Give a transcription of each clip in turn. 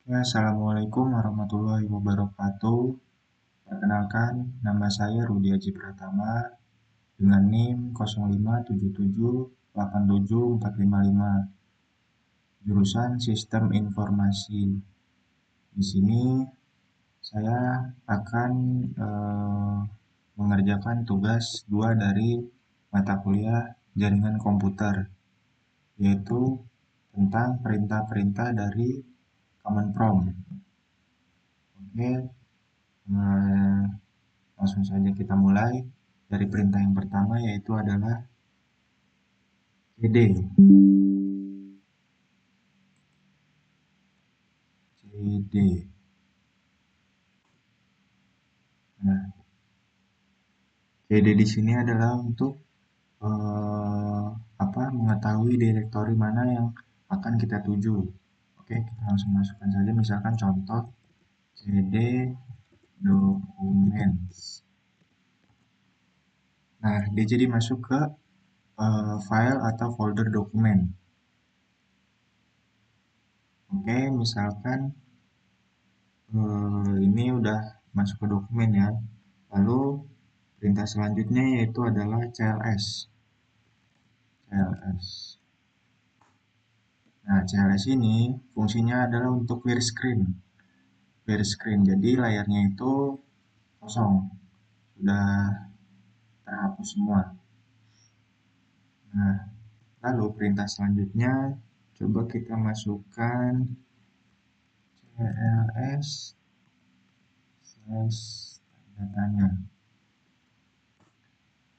Ya, Assalamualaikum warahmatullahi wabarakatuh. Perkenalkan, nama saya Rudi Aji Pratama dengan NIM 057787455, jurusan Sistem Informasi. Di sini saya akan mengerjakan tugas 2 dari mata kuliah jaringan komputer, yaitu tentang perintah-perintah dari Command Prompt. Oke, eh, langsung saja kita mulai dari perintah yang pertama, yaitu adalah cd. cd. Nah, cd di sini adalah untuk eh, mengetahui direktori mana yang akan kita tuju. Oke, kita langsung masukkan saja, misalkan contoh cd documents. Nah, dia jadi masuk ke file atau folder dokumen. Oke, misalkan ini udah masuk ke dokumen ya. Lalu perintah selanjutnya yaitu adalah cls. cls. Nah, cls ini fungsinya adalah untuk clear screen. Clear screen, jadi layarnya itu kosong, sudah terhapus semua. Nah, lalu perintah selanjutnya coba kita masukkan cls slash tanda tanya.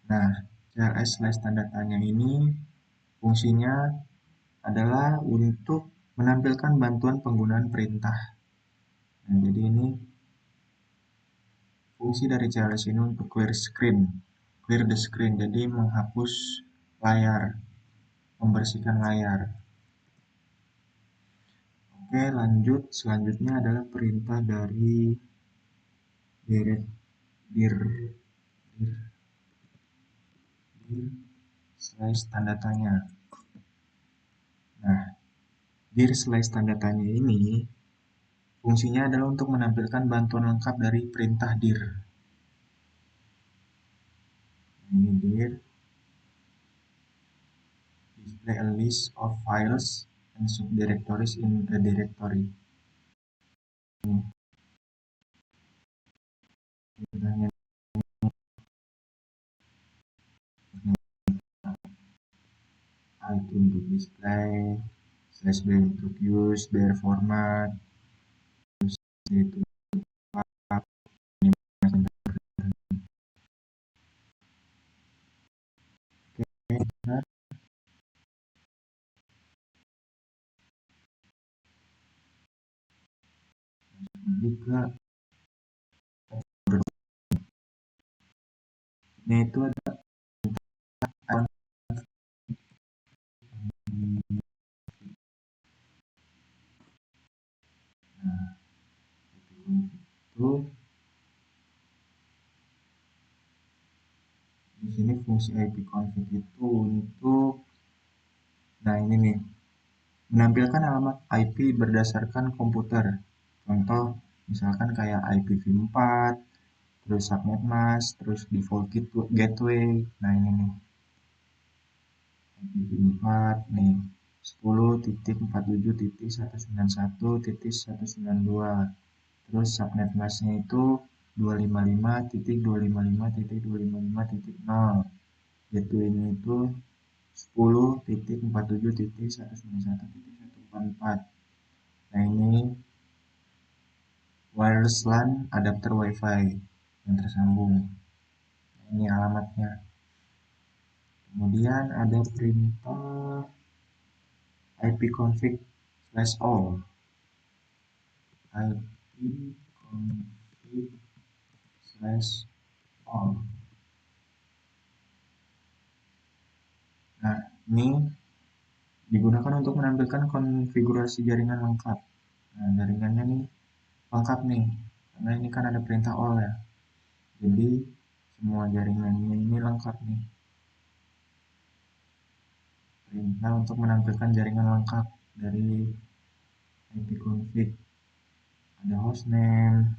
Nah, cls slash tanda tanya ini fungsinya adalah untuk menampilkan bantuan penggunaan perintah. Nah, jadi ini fungsi dari cls ini untuk clear the screen, jadi menghapus layar, membersihkan layar. Oke, lanjut. Selanjutnya adalah perintah dari dir dir dir, dir slash tanda tanya. Nah, dir slash tanda tanya ini fungsinya adalah untuk menampilkan bantuan lengkap dari perintah dir. Ini dir display a list of files and subdirectories in a directory. A itu untuk display, slash b untuk use, their format, terus itu juga. Nah, itu ada itu di sini fungsi IP config itu untuk, nah ini nih, menampilkan alamat IP berdasarkan komputer. Contoh misalkan kayak IPv4, terus subnet mask, terus default gateway. Nah ini nih, IPv4 nih 10.47.191.192. Terus subnet masknya itu 255.255.255.0. Gateway-nya itu 10.47.191.144. Nah ini wireless LAN adapter WiFi yang tersambung. Nah, ini alamatnya. Kemudian ada perintah ipconfig slash all. ipconfig slash all. Nah, ini digunakan untuk menampilkan konfigurasi jaringan lengkap. Nah, jaringannya nih lengkap nih, karena ini kan ada perintah all ya. Jadi semua jaringannya ini lengkap nih. Perintah untuk menampilkan jaringan lengkap dari ipconfig. ada hostname,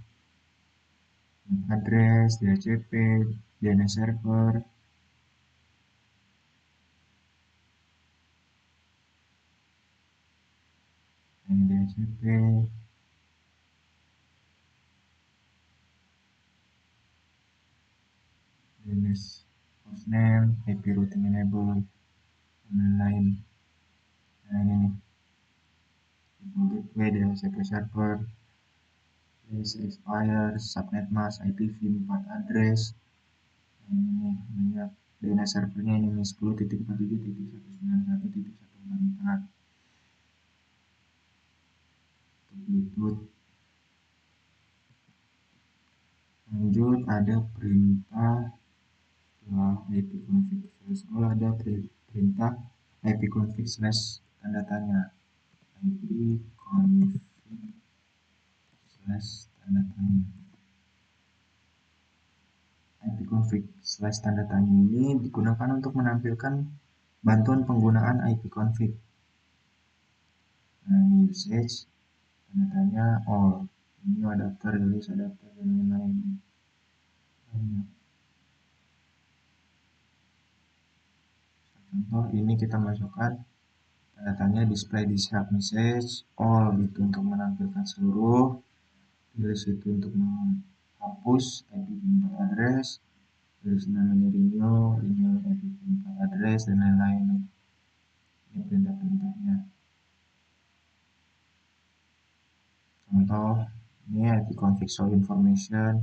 address, DHCP, DNS server, ini DHCP, DNS hostname, IP routing enable, dan lain-lain. Nah ini nih, gateway, DHCP server, list expire, subnet mask, IPv4 address. Nah, ini banyak. DNS servernya ini nih 10.47.191.144. Bluetooth. Lanjut ada perintah ipconfig ada perintah ipconfig slash tanda tanya ipconfig slash tanda tanya ipconfig slash tanda tanya ini digunakan untuk menampilkan bantuan penggunaan ipconfig. Nah, ini usage tanda tanya all, ini adapter, release adapter, dan lain-lain. Contoh ini kita masukkan tanda tanya display distrct message all itu untuk menampilkan seluruh, release itu untuk menghapus IPv4 address, release namanya renew IPv4 address, dan lain-lain. Ini perintah-perintahnya. Contoh ini ipconfig show information,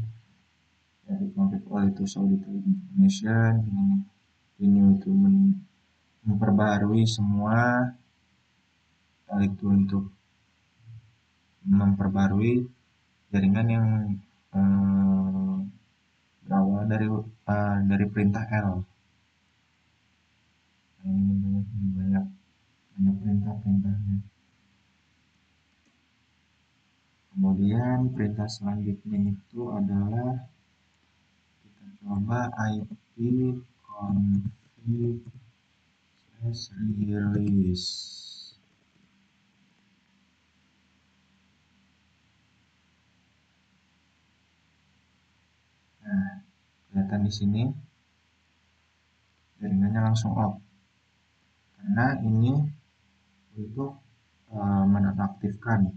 ipconfig all itu show detail information, ini renew itu memperbarui semua, hal itu untuk memperbarui jaringan yang berawal dari perintah L. Nah, ini banyak perintah-perintahnya. Kemudian perintah selanjutnya itu adalah kita coba ipconfig slash release. Nah, kelihatan di sini jaringannya langsung off karena ini untuk menonaktifkan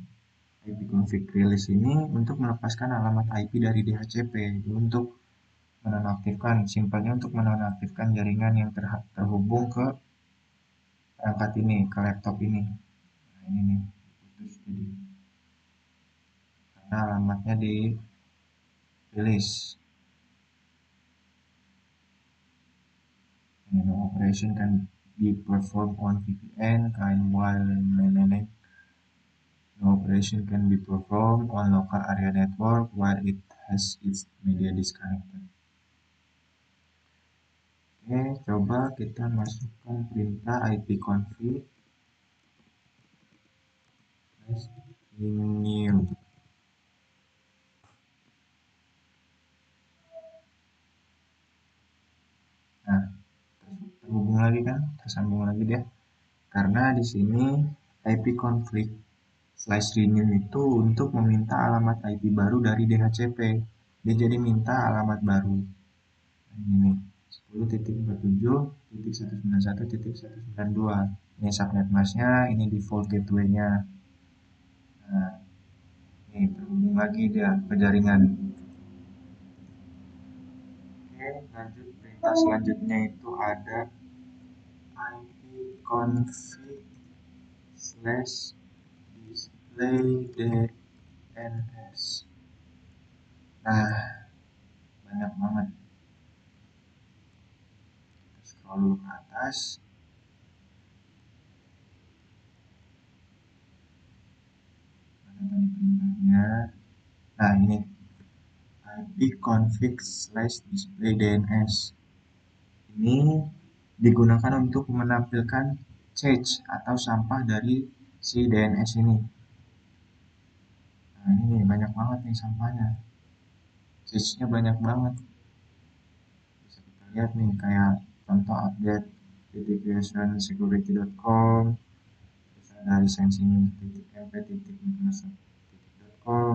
ipconfig release ini untuk melepaskan alamat IP dari DHCP untuk menonaktifkan, simpelnya untuk menonaktifkan jaringan yang terhubung ke perangkat ini, ke laptop ini. Nah, ini nih putus jadi karena alamatnya di release. No operation can be performed on VPN, kind while and lain-lain. No operation can be performed on local area network while it has its media disconnected. Oke, coba kita masukkan perintah ipconfig renew. Nah, terhubung lagi kan, tersambung lagi dia. Karena di sini ipconfig slash renew itu untuk meminta alamat IP baru dari DHCP. Dia jadi minta alamat baru. Nah, ini 10.47.191.192. Ini subnet masknya, ini default gateway-nya. Nah, ini terhubung lagi dia ke jaringan. Oke, lanjut perintah selanjutnya itu ada ipconfig slash display DNS. Nah, banyak banget. Kita scroll dulu ke atas. Mana tadi perintahnya? Nah, ini ipconfig slash display DNS. Ini digunakan untuk menampilkan cache atau sampah dari si DNS ini. Nah, ini banyak banget nih sampahnya. Cache-nya banyak banget. Bisa kita lihat nih kayak contoh update security.com, terus ada licensing.mp.microsoft.com,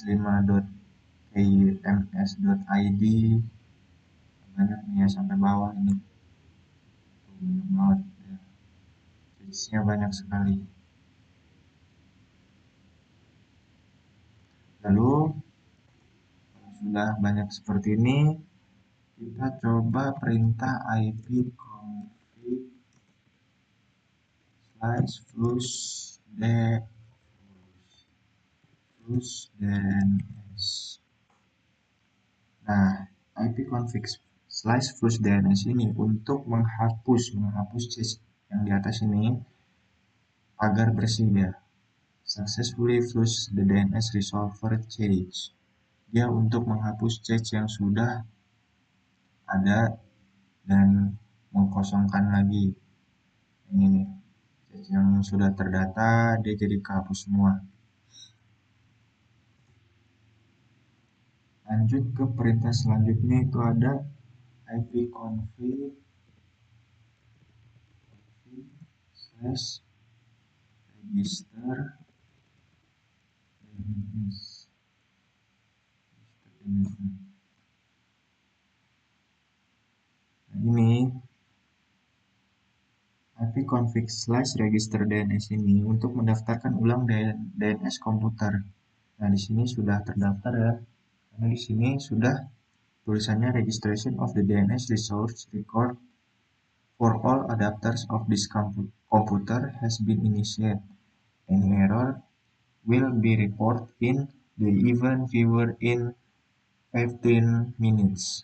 105.kms.id, banyak nih ya sampai bawah ini. Tuh, banyak banget ya. Jenisnya banyak sekali. Lalu kalau sudah banyak seperti ini, kita coba perintah ipconfig flush DNS. Nah, ipconfig flush DNS ini untuk menghapus cache yang di atas ini agar bersih ya. Successfully flush the DNS resolver cache. Dia untuk menghapus cache yang sudah ada dan mengkosongkan lagi. Ini nih, cache yang sudah terdata dia jadi kehapus semua. Lanjut ke perintah selanjutnya itu ada ipconfig slash register DNS. Nah, ini ipconfig slash register DNS ini untuk mendaftarkan ulang DNS komputer. Nah, di sini sudah terdaftar ya. Karena di sini sudah tulisannya registration of the DNS resource record for all adapters of this computer has been initiated. Any error will be reported in the event viewer in 15 minutes.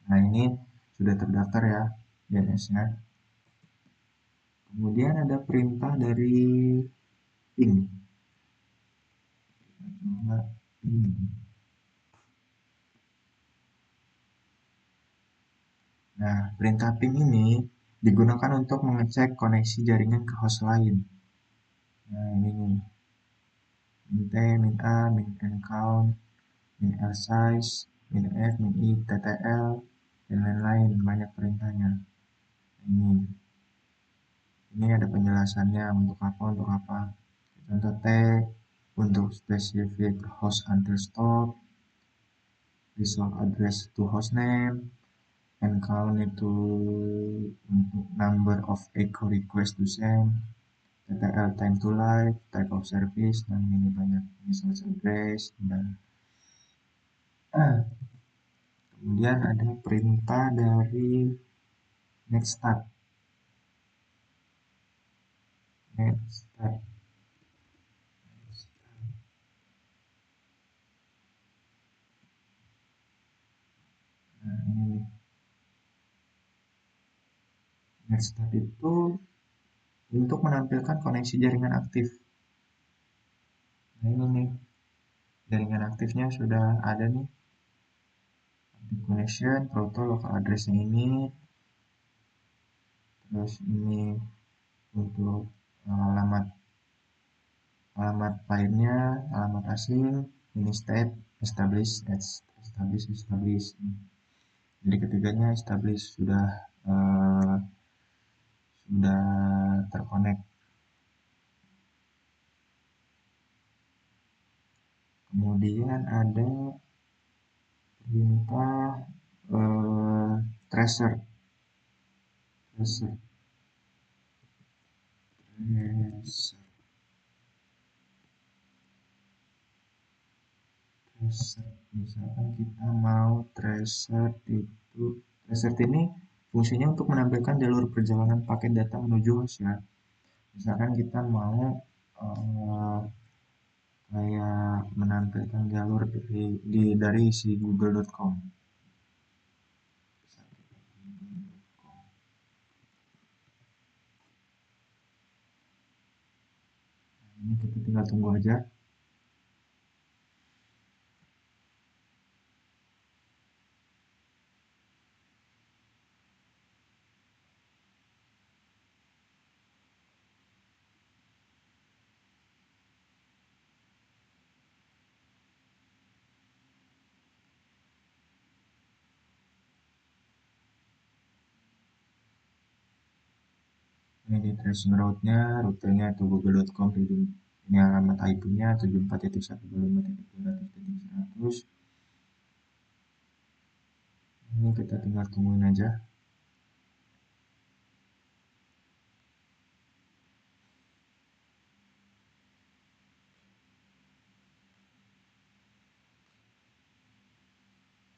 Nah, ini sudah terdaftar ya DNS-nya. Kemudian ada perintah dari ping. Coba ping. Nah, perintah ping ini digunakan untuk mengecek koneksi jaringan ke host lain. Nah, ini nih. Min T, min A, min N count, min L size, min F, min I, TTL, dan lain-lain. Banyak perintahnya. Ini ada penjelasannya untuk apa. Contoh T untuk specific host underscore, resolve address to hostname, and count itu untuk number of echo request to send, TTL time to live, type of service, dan ini banyak message address dan kemudian ada perintah dari netstart. Nah, ini netstart itu untuk menampilkan koneksi jaringan aktif. Nah, ini nih jaringan aktifnya sudah ada nih. Active connection, proto local addressnya ini, terus ini untuk alamat lainnya, alamat asing, ini state, establish. Jadi ketiganya establish sudah terkonek. Kemudian ada perintah tracer. Misalkan kita mau tracer ini fungsinya untuk menampilkan jalur perjalanan paket data menuju host ya. Misalkan kita mau kayak menampilkan jalur dari si google.com. Ini kita tinggal tunggu aja. Ini di tracing route-nya, rutenya itu google.com Ini alamat IP-nya 74.125.200.100. Ini kita tinggal tungguin aja.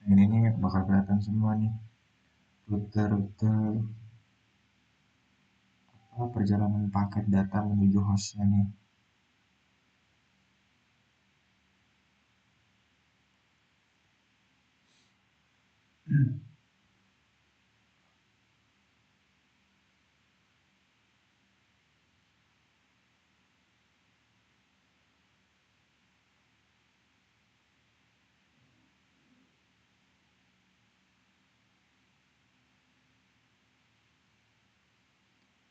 Nah, ini nih bakal kelihatan semua nih rute-rute perjalanan paket data menuju hostnya nih.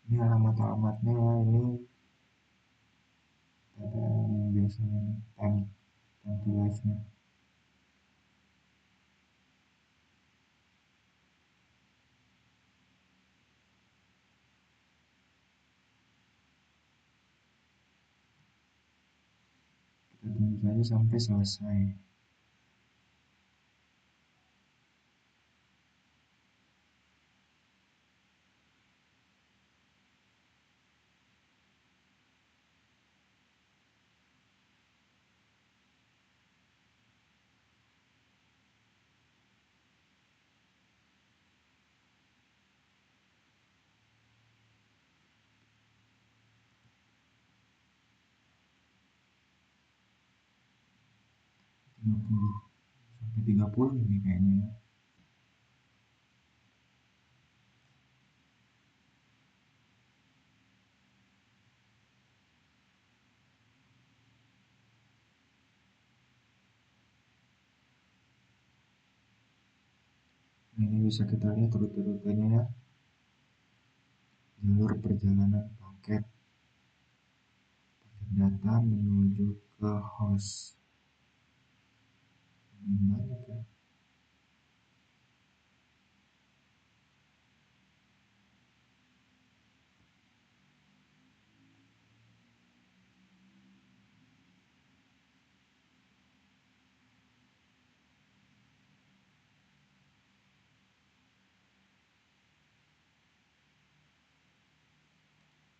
Ini alamat-alamatnya, ini ada yang biasanya time to life-nya. Kita tunggu saja sampai selesai. Tiga puluh sampai 30 ini kayaknya. Nah, ini bisa kita lihat rute-rutenya ya. Jalur perjalanan paket data menuju ke host. Banyak ya.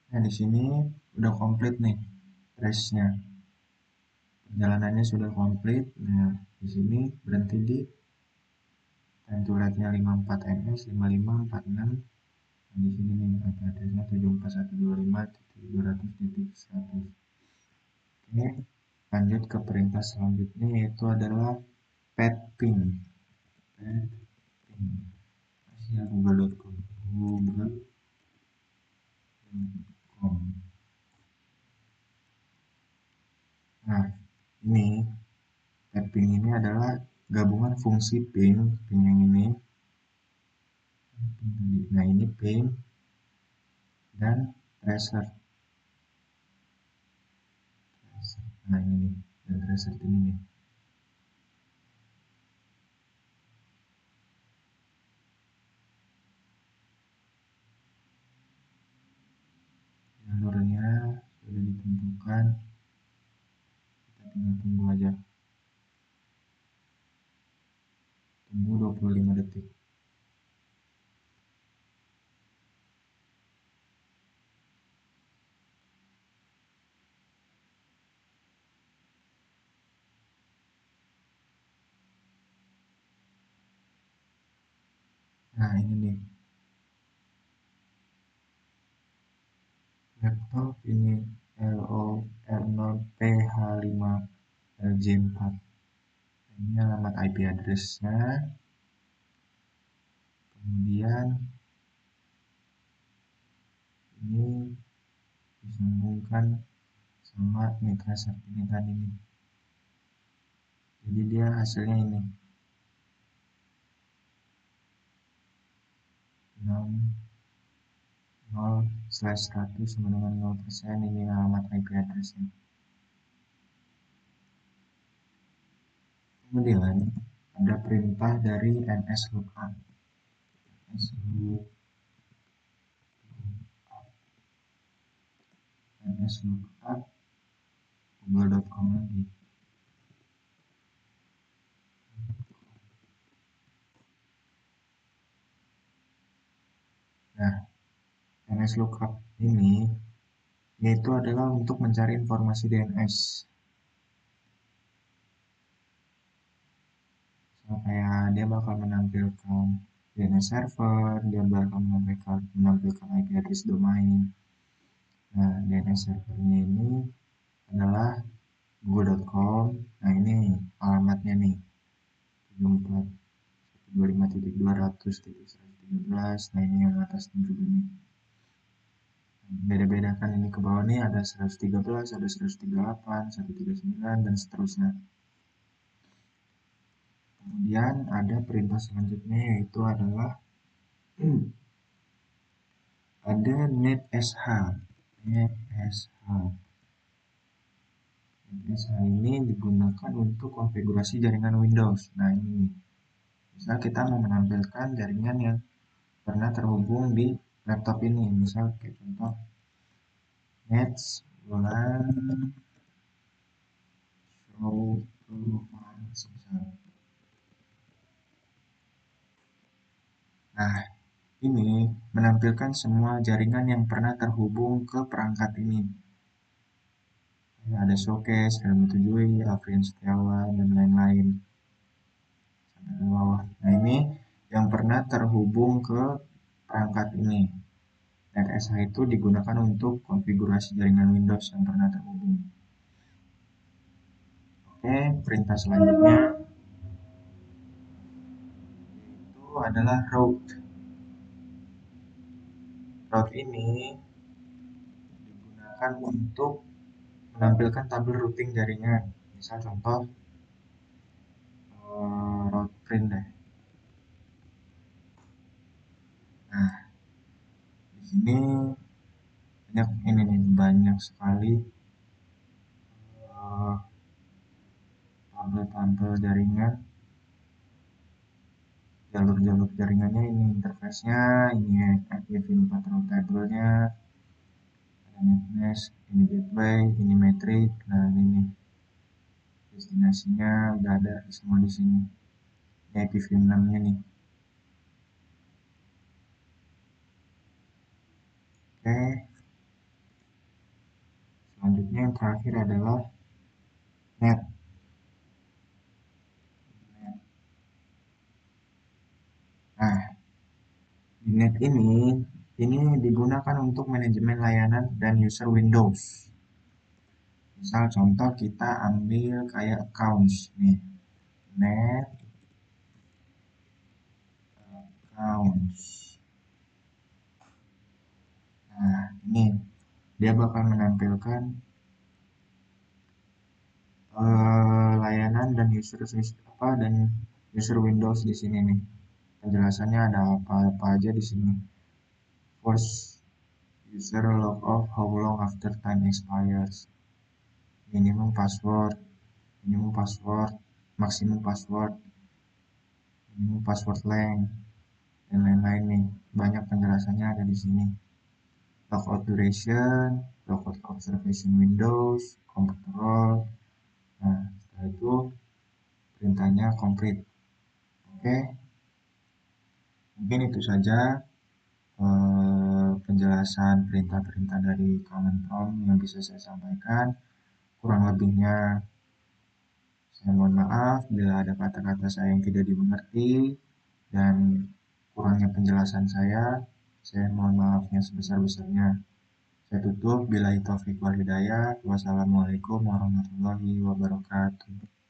Nah, di sini udah komplit nih race-nya. Perjalanannya sudah komplit. Nah, di sini berhenti di time to rate-nya 54 ms 5546. Nah, di sini nih IP address-nya 74.125.200.100. Oke, lanjut ke perintah selanjutnya yaitu adalah pet ping. Pet ping. Asia google.com. Google.com. Nah, ini ping ini adalah gabungan fungsi ping yang ini. Nah, ini ping dan tracer. Nah, ini nih, dan tracer ini nih. Jalurnya sudah ditentukan, kita tinggal tunggu aja. Tunggu 25 detik. Nah, ini nih. Laptop ini LOR0PH5LJ4. Ini alamat IP address-nya. Kemudian ini disambungkan sama mitra ini tadi nih. Jadi dia hasilnya ini 0/100 sama dengan 0%. Ini alamat IP address-nya. Kemudian ada perintah dari nslookup. nslookup google.com lagi. Nah, NS lookup ini yaitu adalah untuk mencari informasi DNS. So, kayak dia bakal menampilkan DNS server, dia bakal menampilkan IP address domain. Nah, DNS servernya ini adalah google.com. Nah, ini alamatnya nih, 74.125.200.113. Nah, ini yang atasnya juga nih. Beda-beda kan ini ke bawah nih ada 113, ada 138, 139, dan seterusnya. Kemudian ada perintah selanjutnya yaitu adalah ada netsh. netsh netsh ini digunakan untuk konfigurasi jaringan Windows. Nah, ini misal kita mau menampilkan jaringan yang pernah terhubung di laptop ini, misal kayak contoh nets bulan show misal. Nah, ini menampilkan semua jaringan yang pernah terhubung ke perangkat ini. Ada showcase, Helmi Tujui, Afrian Setiawan, dan lain-lain. Sampai ke bawah. Nah, ini yang pernah terhubung ke perangkat ini. NSH itu digunakan untuk konfigurasi jaringan Windows yang pernah terhubung. Oke, perintah selanjutnya itu adalah route. Route ini digunakan untuk menampilkan tabel routing jaringan. Misal contoh route print deh. Nah, di sini banyak sekali tabel-tabel jaringan, jalur-jalur jaringannya ini interface-nya, ini IPv4 route table-nya, ada netmesh, ini gateway, ini metric. Nah, ini destinasinya udah ada semua di sini. Ini IPv6-nya nih. Oke, selanjutnya yang terakhir adalah net. Nah, di net ini digunakan untuk manajemen layanan dan user Windows. Misal contoh kita ambil kayak accounts nih, net accounts. Nah, ini dia bakal menampilkan layanan dan user Windows di sini nih. Penjelasannya ada apa aja di sini. First, user log off how long after time expires. Minimum password, maksimum password, minimum password length, dan lain-lain nih. Banyak penjelasannya ada di sini. Logout duration, logout observation windows, computer role. Nah, setelah itu perintahnya complete. Oke, mungkin itu saja penjelasan perintah-perintah dari Command Prompt yang bisa saya sampaikan. Kurang lebihnya saya mohon maaf bila ada kata-kata saya yang tidak dimengerti dan kurangnya penjelasan saya. Saya mohon maafnya sebesar-besarnya. Saya tutup. Billahi taufiq wal hidayah. Wassalamualaikum warahmatullahi wabarakatuh.